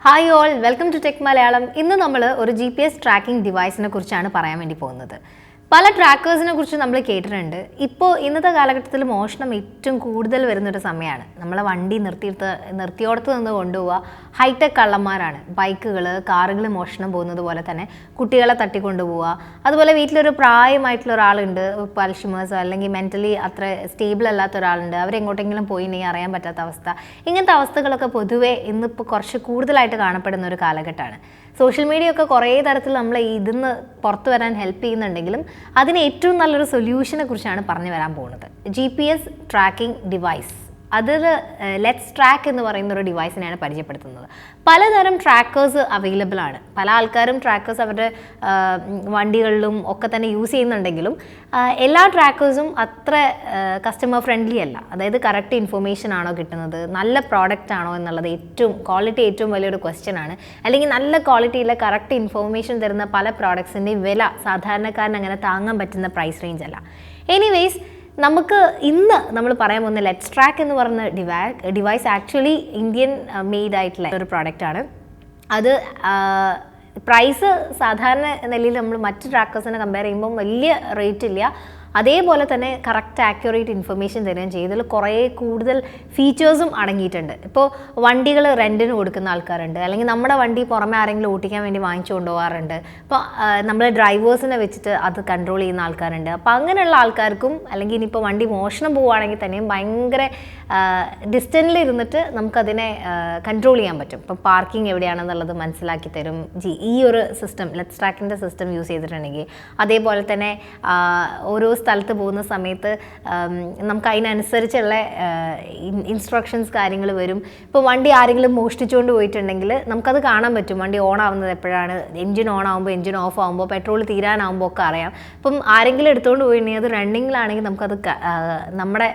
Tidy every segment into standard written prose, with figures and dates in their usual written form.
Hi all, welcome to Tech Malayalam. ഇന്ന് നമ്മൾ ഒരു GPS ട്രാക്കിംഗ് ഡിവൈസിനെ കുറിച്ചാണ് പറയാൻ വേണ്ടി പോകുന്നത്. പല ട്രാക്കേഴ്സിനെ കുറിച്ച് നമ്മൾ കേട്ടിട്ടുണ്ട്. ഇപ്പോൾ ഇന്നത്തെ കാലഘട്ടത്തിൽ മോഷണം ഏറ്റവും കൂടുതൽ വരുന്നൊരു സമയമാണ്. നമ്മളെ വണ്ടി നിർത്തിയോടത്ത് നിന്ന് കൊണ്ടുപോവുക ഹൈടെക് കള്ളന്മാരാണ്. ബൈക്കുകൾ, കാറുകൾ മോഷണം പോകുന്നത് പോലെ തന്നെ കുട്ടികളെ തട്ടിക്കൊണ്ടുപോവുക. അതുപോലെ വീട്ടിലൊരു പ്രായമായിട്ടുള്ള ഒരാളുണ്ട്, അൽഷിമേഴ്സോ അല്ലെങ്കിൽ മെൻ്റലി അത്ര സ്റ്റേബിൾ അല്ലാത്ത ഒരാളുണ്ട്, അവരെങ്ങോട്ടെങ്കിലും പോയിട്ടുണ്ടെങ്കിൽ അറിയാൻ പറ്റാത്ത അവസ്ഥ. ഇങ്ങനത്തെ അവസ്ഥകളൊക്കെ പൊതുവേ ഇന്നിപ്പോൾ കുറച്ച് കൂടുതലായിട്ട് കാണപ്പെടുന്ന ഒരു കാലഘട്ടമാണ്. സോഷ്യൽ മീഡിയ ഒക്കെ കുറേ തരത്തിൽ നമ്മളെ ഇതിന്ന് പുറത്തു വരാൻ ഹെൽപ്പ് ചെയ്യുന്നുണ്ടെങ്കിലും അതിന് ഏറ്റവും നല്ലൊരു സൊല്യൂഷനെ കുറിച്ചാണ് പറഞ്ഞു വരാൻ പോകുന്നത്. GPS tracking device. അതിൽ ലെറ്റ്സ്ട്രാക്ക് എന്ന് പറയുന്ന ഒരു ഡിവൈസിനെയാണ് പരിചയപ്പെടുത്തുന്നത്. പലതരം ട്രാക്കേഴ്സ് അവൈലബിൾ ആണ്. പല ആൾക്കാരും ട്രാക്കേഴ്സ് അവരുടെ വണ്ടികളിലും ഒക്കെ തന്നെ യൂസ് ചെയ്യുന്നുണ്ടെങ്കിലും എല്ലാ ട്രാക്കേഴ്സും അത്ര കസ്റ്റമർ ഫ്രണ്ട്ലി അല്ല. അതായത് കറക്റ്റ് ഇൻഫർമേഷൻ ആണോ കിട്ടുന്നത്, നല്ല പ്രോഡക്റ്റ് ആണോ എന്നുള്ളത് ക്വാളിറ്റി ഏറ്റവും വലിയൊരു ക്വസ്റ്റ്യൻ ആണ്. അല്ലെങ്കിൽ നല്ല ക്വാളിറ്റിയിലെ കറക്റ്റ് ഇൻഫർമേഷൻ തരുന്ന പല പ്രോഡക്ട്സിൻ്റെയും വില സാധാരണക്കാരന് അങ്ങനെ താങ്ങാൻ പറ്റുന്ന പ്രൈസ് റേഞ്ച് അല്ല. എനിവേയ്സ്, നമുക്ക് ഇന്ന് നമ്മൾ പറയാൻ പോകുന്ന ലെറ്റ്സ്ട്രാക്ക് എന്ന് പറയുന്ന ഡിവൈസ് ആക്ച്വലി ഇന്ത്യൻ മെയ്ഡ് ആയിട്ടുള്ള ഒരു പ്രോഡക്റ്റാണ്. അത് പ്രൈസ് സാധാരണ നിലയിൽ നമ്മൾ മറ്റ് ട്രാക്കേഴ്സിനെ കമ്പയർ ചെയ്യുമ്പോൾ വലിയ റേറ്റ് ഇല്ല. അതേപോലെ തന്നെ കറക്റ്റ് ആക്യുറേറ്റ് ഇൻഫർമേഷൻ തരുകയും ചെയ്യും. ഇതിൽ കുറേ കൂടുതൽ ഫീച്ചേഴ്സും അടങ്ങിയിട്ടുണ്ട്. ഇപ്പോൾ വണ്ടികൾ റെൻറ്റിന് കൊടുക്കുന്ന ആൾക്കാരുണ്ട്, അല്ലെങ്കിൽ നമ്മുടെ വണ്ടി പുറമെ ആരെങ്കിലും ഓടിക്കാൻ വേണ്ടി വാങ്ങിച്ചു കൊണ്ടുപോകാറുണ്ട്. അപ്പോൾ നമ്മൾ ഡ്രൈവേഴ്സിനെ വെച്ചിട്ട് അത് കൺട്രോൾ ചെയ്യുന്ന ആൾക്കാരുണ്ട്. അപ്പോൾ അങ്ങനെയുള്ള ആൾക്കാർക്കും, അല്ലെങ്കിൽ ഇനിയിപ്പോൾ വണ്ടി മോഷണം പോവുകയാണെങ്കിൽ തന്നെയും ഭയങ്കര ഡിസ്റ്റൻസിൽ ഇരുന്നിട്ട് നമുക്കതിനെ കൺട്രോൾ ചെയ്യാൻ പറ്റും. ഇപ്പോൾ പാർക്കിംഗ് എവിടെയാണെന്നുള്ളത് മനസ്സിലാക്കി തരും ഈ ഒരു സിസ്റ്റം, ലെറ്റ്സ്ട്രാക്കിൻ്റെ സിസ്റ്റം യൂസ് ചെയ്തിട്ടുണ്ടെങ്കിൽ. അതേപോലെ തന്നെ ഓരോ സ്ഥലത്ത് പോകുന്ന സമയത്ത് നമുക്ക് അതിനനുസരിച്ചുള്ള ഇൻസ്ട്രക്ഷൻസ് കാര്യങ്ങൾ വരും. ഇപ്പോൾ വണ്ടി ആരെങ്കിലും മോഷ്ടിച്ചുകൊണ്ട് പോയിട്ടുണ്ടെങ്കിൽ നമുക്കത് കാണാൻ പറ്റും. വണ്ടി ഓൺ ആവുന്നത് എപ്പോഴാണ്, എൻജിൻ ഓൺ ആകുമ്പോൾ, എൻജിൻ ഓഫ് ആകുമ്പോൾ, പെട്രോൾ തീരാനാകുമ്പോൾ ഒക്കെ അറിയാം. ഇപ്പം ആരെങ്കിലും എടുത്തുകൊണ്ട് പോയിട്ടുണ്ടെങ്കിൽ അത് റണ്ണിങ്ങിലാണെങ്കിൽ നമുക്കത് നമ്മുടെ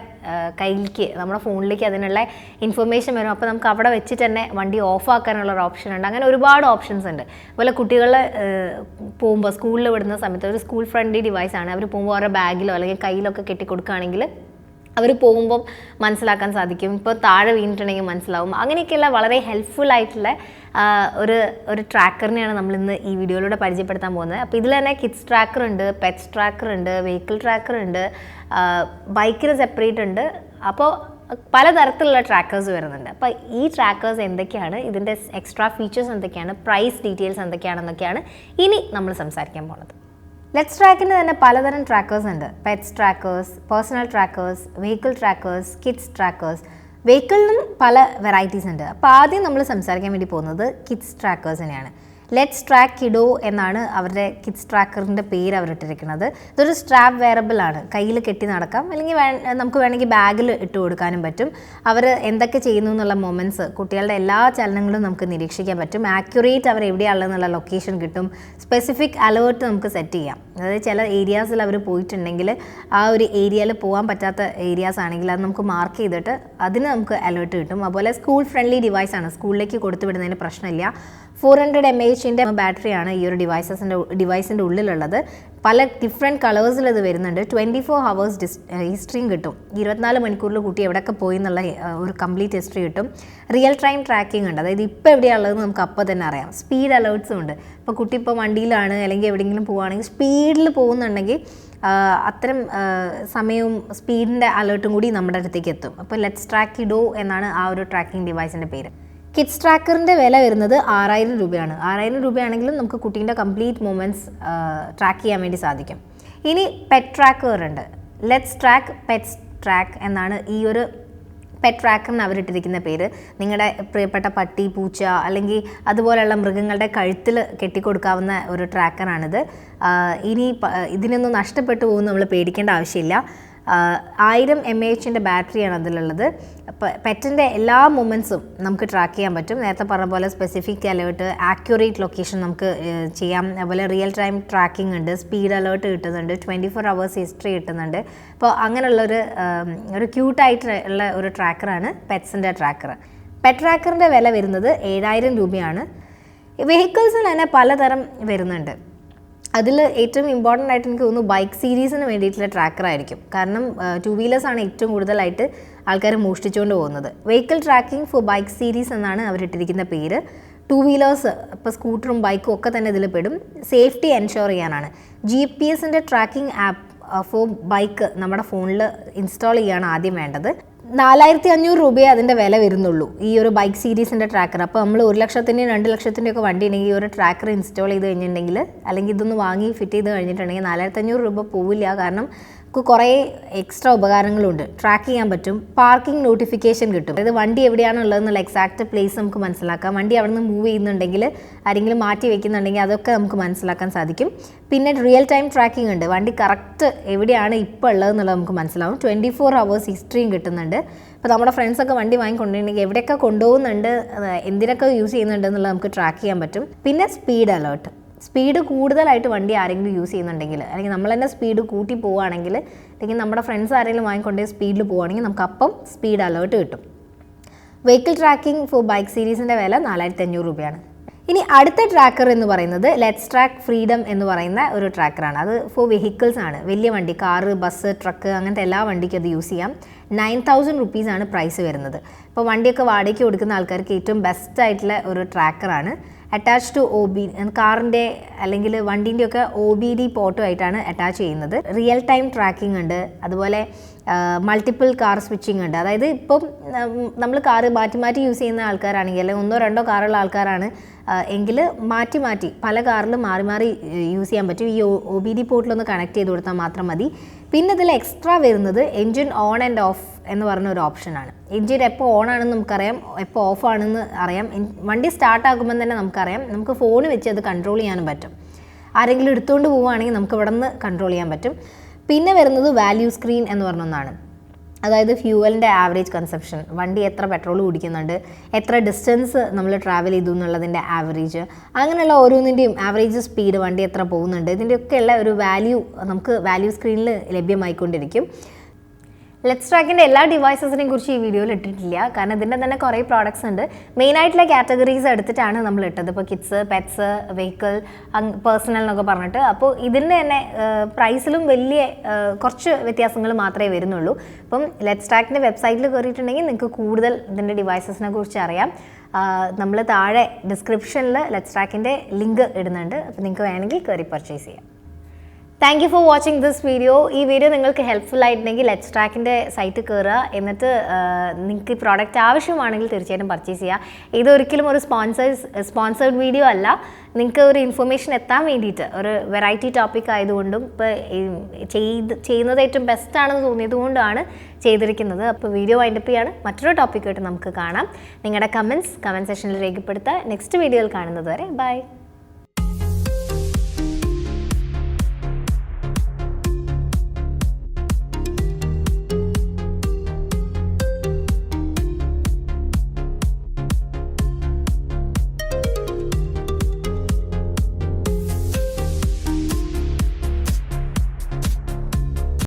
കയ്യിലേക്ക്, നമ്മുടെ ഫോണിലേക്ക് അതിനുള്ള ഇൻഫർമേഷൻ വരും. അപ്പോൾ നമുക്ക് അവിടെ വെച്ചിട്ട് തന്നെ വണ്ടി ഓഫ് ആക്കാനുള്ളൊരു ഓപ്ഷൻ ഉണ്ട്. അങ്ങനെ ഒരുപാട് ഓപ്ഷൻസ് ഉണ്ട്. അതുപോലെ കുട്ടികളെ പോകുമ്പോൾ സ്കൂളിൽ വിടുന്ന സമയത്ത് ഒരു സ്കൂൾ ഫ്രണ്ട്ലി ഡിവൈസാണ്. അവർ പോകുമ്പോൾ അവരുടെ ബാഗിലോ അല്ലെങ്കിൽ കയ്യിലൊക്കെ കെട്ടിക്കൊടുക്കുകയാണെങ്കിൽ അവർ പോകുമ്പം മനസ്സിലാക്കാൻ സാധിക്കും. ഇപ്പോൾ താഴെ വീണിട്ടുണ്ടെങ്കിൽ മനസ്സിലാവും. അങ്ങനെയൊക്കെയുള്ള വളരെ ഹെൽപ്ഫുൾ ആയിട്ടുള്ള ഒരു ട്രാക്കറിനെയാണ് നമ്മളിന്ന് ഈ വീഡിയോയിലൂടെ പരിചയപ്പെടുത്താൻ പോകുന്നത്. അപ്പോൾ ഇതിൽ തന്നെ കിഡ്സ് ട്രാക്കർ ഉണ്ട്, പെറ്റ്സ് ട്രാക്കർ ഉണ്ട്, വെഹിക്കിൾ ട്രാക്കർ ഉണ്ട്, ബൈക്കിന് സെപ്പറേറ്റ് ഉണ്ട്. അപ്പോൾ പലതരത്തിലുള്ള ട്രാക്കേഴ്സ് വരുന്നുണ്ട്. അപ്പോൾ ഈ ട്രാക്കേഴ്സ് എന്തൊക്കെയാണ്, ഇതിൻ്റെ എക്സ്ട്രാ ഫീച്ചേഴ്സ് എന്തൊക്കെയാണ്, പ്രൈസ് ഡീറ്റെയിൽസ് എന്തൊക്കെയാണെന്നൊക്കെയാണ് ഇനി നമ്മൾ സംസാരിക്കാൻ പോകുന്നത്. ലെറ്റ്സ്ട്രാക്കിന് തന്നെ പലതരം ട്രാക്കേഴ്സ് ഉണ്ട്. Pets trackers, personal trackers, vehicle trackers, kids trackers. വെഹിക്കിളിനും പല വെറൈറ്റീസ് ഉണ്ട്. അപ്പോൾ ആദ്യം നമ്മൾ സംസാരിക്കാൻ വേണ്ടി പോകുന്നത് കിഡ്സ് ട്രാക്കേഴ്സിനെയാണ്. ലെറ്റ്സ്ട്രാക്ക് കിഡോ എന്നാണ് അവരുടെ കിഡ്സ് ട്രാക്കറിൻ്റെ പേര് അവരിട്ടിരിക്കുന്നത്. ഇതൊരു സ്ട്രാപ്പ് വെയറബിൾ ആണ്. കയ്യിൽ കെട്ടി നടക്കാം, അല്ലെങ്കിൽ നമുക്ക് വേണമെങ്കിൽ ബാഗിൽ ഇട്ട് കൊടുക്കാനും പറ്റും. അവർ എന്തൊക്കെ ചെയ്യുന്നു എന്നുള്ള മൊമെൻറ്റ്സ്, കുട്ടികളുടെ എല്ലാ ചലനങ്ങളും നമുക്ക് നിരീക്ഷിക്കാൻ പറ്റും. ആക്യുറേറ്റ് അവർ എവിടെയാണെന്നുള്ള ലൊക്കേഷൻ കിട്ടും. സ്പെസിഫിക് അലേർട്ട് നമുക്ക് സെറ്റ് ചെയ്യാം. അതായത് ചില ഏരിയാസിൽ അവർ പോയിട്ടുണ്ടെങ്കിൽ ആ ഒരു ഏരിയയിൽ പോകാൻ പറ്റാത്ത ഏരിയാസ് ആണെങ്കിൽ അത് നമുക്ക് മാർക്ക് ചെയ്തിട്ട് അതിന് നമുക്ക് അലേർട്ട് കിട്ടും. അതുപോലെ സ്കൂൾ ഫ്രണ്ട്ലി ഡിവൈസാണ്. സ്കൂളിലേക്ക് കൊടുത്തു വിടുന്നതിന് പ്രശ്നമില്ല. 400 mAh ബാറ്ററിയാണ് ഈ ഒരു ഡിവൈസിൻ്റെ ഉള്ളിലുള്ളത്. പല ഡിഫറെൻറ്റ് കളേഴ്സിൽ ഇത് വരുന്നുണ്ട്. 24 hours ഹിസ്റ്ററിയും കിട്ടും. 24 മണിക്കൂറിൽ കുട്ടി എവിടെയൊക്കെ പോയി എന്നുള്ള ഒരു കംപ്ലീറ്റ് ഹിസ്റ്ററി കിട്ടും. റിയൽ ടൈം ട്രാക്കിംഗ് ഉണ്ട്. അതായത് ഇപ്പോൾ എവിടെയാണുള്ളത് നമുക്ക് അപ്പോൾ തന്നെ അറിയാം. സ്പീഡ് അലേർട്ട്സും ഉണ്ട്. ഇപ്പോൾ കുട്ടി ഇപ്പോൾ വണ്ടിയിലാണ് അല്ലെങ്കിൽ എവിടെയെങ്കിലും പോവുകയാണെങ്കിൽ സ്പീഡിൽ പോകുന്നുണ്ടെങ്കിൽ അത്തരം സമയവും സ്പീഡിൻ്റെ അലേർട്ടും കൂടി നമ്മുടെ അടുത്തേക്ക് എത്തും. അപ്പോൾ ലെറ്റ്സ്ട്രാക്ക് കിഡോ എന്നാണ് ആ ഒരു ട്രാക്കിംഗ് ഡിവൈസിൻ്റെ പേര്. കിഡ്സ് ട്രാക്കറിൻ്റെ വില വരുന്നത് 6000 രൂപയാണ്. 6000 രൂപയാണെങ്കിലും നമുക്ക് കുട്ടീൻ്റെ കംപ്ലീറ്റ് മൂവ്മെൻറ്റ്സ് ട്രാക്ക് ചെയ്യാൻ വേണ്ടി സാധിക്കും. ഇനി പെറ്റ് ട്രാക്കർ ഉണ്ട്. ലെറ്റ്സ്ട്രാക്ക് പെറ്റ്സ് ട്രാക്ക് എന്നാണ് ഈ ഒരു പെറ്റ് ട്രാക്കറിന് അവരിട്ടിരിക്കുന്ന പേര്. നിങ്ങളുടെ പ്രിയപ്പെട്ട പട്ടി, പൂച്ച അല്ലെങ്കിൽ അതുപോലെയുള്ള മൃഗങ്ങളുടെ കഴുത്തിൽ കെട്ടിക്കൊടുക്കാവുന്ന ഒരു ട്രാക്കറാണിത്. ഇനി ഇതിനൊന്നും നഷ്ടപ്പെട്ടു പോകുമെന്ന് നമ്മൾ പേടിക്കേണ്ട ആവശ്യമില്ല. 1000 mAh ബാറ്ററിയാണ് അതിലുള്ളത്. പെറ്റിൻ്റെ എല്ലാ മൂമെൻറ്റ്സും നമുക്ക് ട്രാക്ക് ചെയ്യാൻ പറ്റും. നേരത്തെ പറഞ്ഞ പോലെ സ്പെസിഫിക് അലേർട്ട്, ആക്യുറേറ്റ് ലൊക്കേഷൻ നമുക്ക് ചെയ്യാം. അതുപോലെ റിയൽ ടൈം ട്രാക്കിംഗ് ഉണ്ട്, സ്പീഡ് അലേർട്ട് കിട്ടുന്നുണ്ട്, 24 hours ഹിസ്റ്ററി കിട്ടുന്നുണ്ട്. അപ്പോൾ അങ്ങനെയുള്ളൊരു ക്യൂട്ടായിട്ടുള്ള ഒരു ട്രാക്കറാണ് പെറ്റ്സിൻ്റെ ട്രാക്കർ. പെറ്റ് ട്രാക്കറിൻ്റെ വില വരുന്നത് 7000 രൂപയാണ്. വെഹിക്കിൾസിൽ തന്നെ പലതരം വരുന്നുണ്ട്. അതിൽ ഏറ്റവും ഇമ്പോർട്ടൻ്റ് ആയിട്ട് എനിക്ക് തോന്നുന്നു ബൈക്ക് സീരീസിന് വേണ്ടിയിട്ടുള്ള ട്രാക്കറായിരിക്കും. കാരണം 2 വീലേഴ്സാണ് ഏറ്റവും കൂടുതലായിട്ട് ആൾക്കാർ മോഷ്ടിച്ചുകൊണ്ട് പോകുന്നത്. Vehicle tracking for bike series എന്നാണ് അവരിട്ടിരിക്കുന്ന പേര്. ടു വീലേഴ്സ് ഇപ്പോൾ സ്കൂട്ടറും ബൈക്കും ഒക്കെ തന്നെ ഇതിൽ പെടും. സേഫ്റ്റി എൻഷുർ ചെയ്യാനാണ്. GPS-ൻ്റെ ട്രാക്കിംഗ് ആപ്പ് ഫോർ ബൈക്ക് നമ്മുടെ ഫോണിൽ ഇൻസ്റ്റാൾ ചെയ്യുകയാണ് ആദ്യം വേണ്ടത്. 4500 രൂപയെ അതിൻ്റെ വില വരുന്നുള്ളൂ ഈ ഒരു ബൈക്ക് സീരീസിൻ്റെ ട്രാക്കർ. അപ്പോൾ നമ്മൾ 1 ലക്ഷത്തിൻ്റെയും 2 ലക്ഷത്തിൻ്റെ ഒക്കെ വണ്ടി ഉണ്ടെങ്കിൽ ഈ ഒരു ട്രാക്കർ ഇൻസ്റ്റാൾ ചെയ്ത് കഴിഞ്ഞിട്ടുണ്ടെങ്കിൽ, അല്ലെങ്കിൽ ഇതൊന്ന് വാങ്ങി ഫിറ്റ് ചെയ്ത് കഴിഞ്ഞിട്ടുണ്ടെങ്കിൽ 4500 രൂപ പോവില്ല. കാരണം കുറേ എക്സ്ട്രാ ഉപകാരങ്ങളുണ്ട്. ട്രാക്ക് ചെയ്യാൻ പറ്റും, പാർക്കിംഗ് നോട്ടിഫിക്കേഷൻ കിട്ടും. അതായത് വണ്ടി എവിടെയാണ് ഉള്ളതെന്നുള്ള എക്സാക്ട് പ്ലേസ് നമുക്ക് മനസ്സിലാക്കാം. വണ്ടി അവിടെ നിന്ന് മൂവ് ചെയ്യുന്നുണ്ടെങ്കിൽ, ആരെങ്കിലും മാറ്റി വെക്കുന്നുണ്ടെങ്കിൽ അതൊക്കെ നമുക്ക് മനസ്സിലാക്കാൻ സാധിക്കും. പിന്നെ റിയൽ ടൈം ട്രാക്കിംഗ് ഉണ്ട്. വണ്ടി കറക്റ്റ് എവിടെയാണ് ഇപ്പോൾ ഉള്ളതെന്നുള്ളത് നമുക്ക് മനസ്സിലാവും. 24 hours ഹിസ്റ്ററിയും കിട്ടുന്നുണ്ട്. അപ്പോൾ നമ്മുടെ ഫ്രണ്ട്സൊക്കെ വണ്ടി വാങ്ങിക്കൊണ്ടിട്ടുണ്ടെങ്കിൽ എവിടെയൊക്കെ കൊണ്ടുപോകുന്നുണ്ട്, എന്തിനൊക്കെ യൂസ് ചെയ്യുന്നുണ്ട് എന്നുള്ളത് നമുക്ക് ട്രാക്ക് ചെയ്യാൻ പറ്റും. പിന്നെ സ്പീഡ് അലേർട്ട്. സ്പീഡ് കൂടുതലായിട്ട് വണ്ടി ആരെങ്കിലും യൂസ് ചെയ്യുന്നുണ്ടെങ്കിൽ, അല്ലെങ്കിൽ നമ്മൾ തന്നെ സ്പീഡ് കൂട്ടി പോവുകയാണെങ്കിൽ, അല്ലെങ്കിൽ നമ്മുടെ ഫ്രണ്ട്സ് ആരെങ്കിലും വാങ്ങിക്കൊണ്ടേ സ്പീഡിൽ പോവുകയാണെങ്കിൽ നമുക്ക് അപ്പം സ്പീഡ് അലേർട്ട് കിട്ടും. വെഹിക്കിൾ ട്രാക്കിംഗ് ഫോർ ബൈക്ക് സീരീസിൻ്റെ വില 4500 രൂപയാണ്. ഇനി അടുത്ത ട്രാക്കർ എന്ന് പറയുന്നത് ലെറ്റ്സ്ട്രാക്ക് ഫ്രീഡം എന്ന് പറയുന്ന ഒരു ട്രാക്കറാണ്. അത് ഫോർ വെഹിക്കിൾസ് ആണ്. വലിയ വണ്ടി, കാറ്, ബസ്, ട്രക്ക്, അങ്ങനത്തെ എല്ലാ വണ്ടിക്കും അത് യൂസ് ചെയ്യാം. 9000 റുപ്പീസാണ് പ്രൈസ് വരുന്നത്. ഇപ്പോൾ വണ്ടിയൊക്കെ വാടകയ്ക്ക് കൊടുക്കുന്ന ആൾക്കാർക്ക് ഏറ്റവും ബെസ്റ്റ് ആയിട്ടുള്ള ഒരു ട്രാക്കറാണ്. അറ്റാച്ച് ടു കാറിൻ്റെ അല്ലെങ്കിൽ വണ്ടീൻ്റെയൊക്കെ OBD പോർട്ടുമായിട്ടാണ് അറ്റാച്ച് ചെയ്യുന്നത്. റിയൽ ടൈം ട്രാക്കിംഗ് ഉണ്ട്. അതുപോലെ മൾട്ടിപ്പിൾ കാർ സ്വിച്ചിങ് ഉണ്ട്. അതായത് ഇപ്പം നമ്മൾ കാറ് മാറ്റി മാറ്റി യൂസ് ചെയ്യുന്ന ആൾക്കാരാണെങ്കിൽ, അല്ലെങ്കിൽ 1-2 കാറുള്ള ആൾക്കാരാണ് എങ്കിൽ മാറ്റി മാറ്റി പല കാറിലും മാറി മാറി യൂസ് ചെയ്യാൻ പറ്റും. ഈ OBD പോർട്ടിലൊന്ന് കണക്ട് ചെയ്ത് കൊടുത്താൽ മാത്രം മതി. പിന്നെ ഇതിൽ എക്സ്ട്രാ വരുന്നത് എൻജിൻ ഓൺ ആൻഡ് ഓഫ് എന്ന് പറഞ്ഞ ഒരു ഓപ്ഷനാണ്. എൻജിൻ എപ്പോൾ ഓൺ ആണെന്ന് നമുക്കറിയാം, എപ്പോൾ ഓഫ് ആണെന്ന് അറിയാം. വണ്ടി സ്റ്റാർട്ടാക്കുമ്പോൾ തന്നെ നമുക്കറിയാം. നമുക്ക് ഫോൺ വെച്ച് അത് കൺട്രോൾ ചെയ്യാനും പറ്റും. ആരെങ്കിലും എടുത്തുകൊണ്ട് പോവുകയാണെങ്കിൽ നമുക്ക് ഇവിടെ നിന്ന് കൺട്രോൾ ചെയ്യാൻ പറ്റും. പിന്നെ വരുന്നത് വാല്യൂ സ്ക്രീൻ എന്ന് പറഞ്ഞ ഒന്നാണ്. അതായത് ഫ്യൂവലിൻ്റെ ആവറേജ് കൺസപ്ഷൻ, വണ്ടി എത്ര പെട്രോൾ കുടിക്കുന്നുണ്ട്, എത്ര ഡിസ്റ്റൻസ് നമ്മൾ ട്രാവൽ ചെയ്തു എന്നുള്ളതിൻ്റെ ആവറേജ്, അങ്ങനെയുള്ള ഓരോന്നിൻ്റെയും ആവറേജ് സ്പീഡ്, വണ്ടി എത്ര പോകുന്നുണ്ട്, ഇതിൻ്റെയൊക്കെയുള്ള ഒരു വാല്യൂ നമുക്ക് വാല്യൂ സ്ക്രീനിൽ ലഭ്യമായിക്കൊണ്ടിരിക്കും. ലെറ്റ്സ്ട്രാക്കിൻ്റെ എല്ലാ ഡിവൈസസിനെയും കുറിച്ച് ഈ വീഡിയോയിൽ ഇട്ടിട്ടില്ല. കാരണം ഇതിൻ്റെ തന്നെ കുറേ പ്രോഡക്ട്സ് ഉണ്ട്. മെയിനായിട്ടുള്ള കാറ്റഗറീസ് എടുത്തിട്ടാണ് നമ്മൾ ഇട്ടത്. ഇപ്പോൾ കിഡ്സ്, പെറ്റ്സ്, വെഹിക്കിൾ, പേഴ്സണൽ എന്നൊക്കെ പറഞ്ഞിട്ട്. അപ്പോൾ ഇതിൻ്റെ തന്നെ പ്രൈസിലും വലിയ കുറച്ച് വ്യത്യാസങ്ങൾ മാത്രമേ വരുന്നുള്ളൂ. അപ്പം ലെറ്റ്സ്ട്രാക്കിൻ്റെ വെബ്സൈറ്റിൽ കയറിയിട്ടുണ്ടെങ്കിൽ നിങ്ങൾക്ക് കൂടുതൽ ഇതിൻ്റെ ഡിവൈസസിനെ കുറിച്ച് അറിയാം. നമ്മൾ താഴെ ഡിസ്ക്രിപ്ഷനിൽ ലെറ്റ്സ്ട്രാക്കിൻ്റെ ലിങ്ക് ഇടുന്നുണ്ട്. അപ്പോൾ നിങ്ങൾക്ക് വേണമെങ്കിൽ കയറി പർച്ചേസ് ചെയ്യാം. Thank you for watching this video. ഈ വീഡിയോ നിങ്ങൾക്ക് ഹെൽപ്ഫുൾ ആയിട്ടുണ്ടെങ്കിൽ ലെറ്റ്സ്ട്രാക്കിൻ്റെ സൈറ്റ് കയറുക. എന്നിട്ട് നിങ്ങൾക്ക് ഈ പ്രോഡക്റ്റ് ആവശ്യമാണെങ്കിൽ തീർച്ചയായിട്ടും പർച്ചേസ് ചെയ്യുക. ഇതൊരിക്കലും ഒരു സ്പോൺസേർഡ് വീഡിയോ അല്ല. നിങ്ങൾക്ക് ഒരു ഇൻഫർമേഷൻ എത്താൻ വേണ്ടിയിട്ട്, ഒരു വെറൈറ്റി ടോപ്പിക് ആയതുകൊണ്ടും ഇപ്പോൾ ചെയ്യുന്നത് ഏറ്റവും ബെസ്റ്റ് ആണെന്ന് തോന്നിയതുകൊണ്ടാണ് ചെയ്തിരിക്കുന്നത്. അപ്പോൾ വീഡിയോ വൈൻഡപ്പ് ചെയ്യാണ്. മറ്റൊരു ടോപ്പിക്കായിട്ട് നമുക്ക് കാണാം. നിങ്ങളുടെ കമൻറ്റ് സെക്ഷനിൽ രേഖപ്പെടുത്തുക. നെക്സ്റ്റ് വീഡിയോയിൽ കാണുന്നത് വരെ ബൈ.